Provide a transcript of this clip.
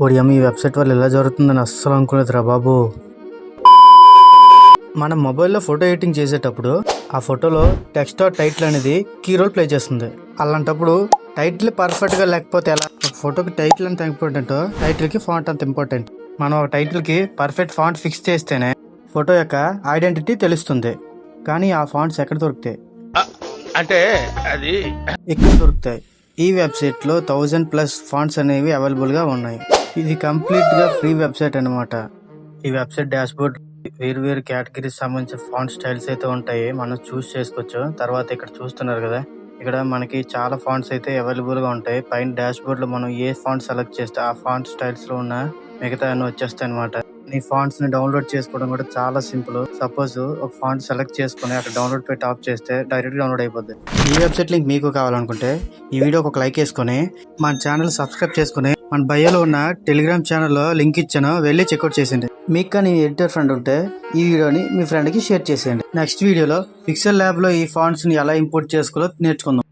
ఓడియమ్మ, ఈ వెబ్సైట్ వల్ల ఇలా జరుగుతుందని అస్సలు అనుకోలేదురా బాబు. మనం మొబైల్లో ఫోటో ఎడిటింగ్ చేసేటప్పుడు ఆ ఫోటోలో టెక్స్ట్ ఆర్ టైటిల్ అనేది కీ రోల్ ప్లే చేస్తుంది. అలాంటప్పుడు టైటిల్ పర్ఫెక్ట్ గా లేకపోతే ఎలా? ఒక ఫోటోకి టైటిల్ అంత ఇంపార్టెంట్, టైటిల్ కి ఫాంట్ అంత ఇంపార్టెంట్. మనం ఒక టైటిల్ కి పర్ఫెక్ట్ ఫాంట్ ఫిక్స్ చేస్తేనే ఫోటో యొక్క ఐడెంటిటీ తెలుస్తుంది. కానీ ఆ ఫాంట్స్ ఎక్కడ దొరుకుతాయి అంటే అది ఇక్కడ దొరుకుతాయి. ఈ వెబ్సైట్ లో 1000+ ఫాంట్స్ అనేవి అవైలబుల్ గా ఉన్నాయి. ఇది కంప్లీట్ గా ఫ్రీ వెబ్సైట్ అన్నమాట. ఈ వెబ్సైట్ డాష్ బోర్డ్ వేరు కేటగిరీస్ సంబంధించిన ఫాంట్ స్టైల్స్ అయితే ఉంటాయి. మనం చూస్ చేసుకోవచ్చు. తర్వాత ఇక్కడ చూస్తున్నారు కదా, ఇక్కడ మనకి చాలా ఫాంట్స్ అయితే అవైలబుల్ గా ఉంటాయి. పైన డాష్ బోర్డ్ లో మనం ఏ ఫాంట్ సెలెక్ట్ చేస్తే ఆ ఫాంట్ స్టైల్స్ లో ఉన్న మిగతా అన్ని వచ్చేస్తాయి అనమాట. ఈ ఫాంట్స్ ని డౌన్లోడ్ చేసుకోవడం కూడా చాలా సింపుల్. సపోజ్ ఒక ఫాంట్ సెలెక్ట్ చేసుకుని అక్కడ డౌన్లోడ్ పెట్టి ఆఫ్ చేస్తే డైరెక్ట్ డౌన్లోడ్ అయిపోద్ది. ఈ వెబ్సైట్ లింక్ మీకు కావాలనుకుంటే ఈ వీడియోకి ఒక లైక్ వేసుకొని మన ఛానల్ సబ్స్క్రైబ్ చేసుకుని మన బయోలో ఉన్న టెలిగ్రామ్ ఛానల్లో లింక్ ఇచ్చాను, వెళ్ళి చెక్అౌట్ చేసేయండి. మీకు కానీ ఎడిటర్ ఫ్రెండ్ ఉంటే ఈ వీడియోని మీ ఫ్రెండ్ కి షేర్ చేసేయండి. నెక్స్ట్ వీడియోలో పిక్సెల్ ల్యాబ్ లో ఈ ఫాంట్స్ ని ఎలా ఇంపోర్ట్ చేసుకోవాలో నేర్చుకుందాం.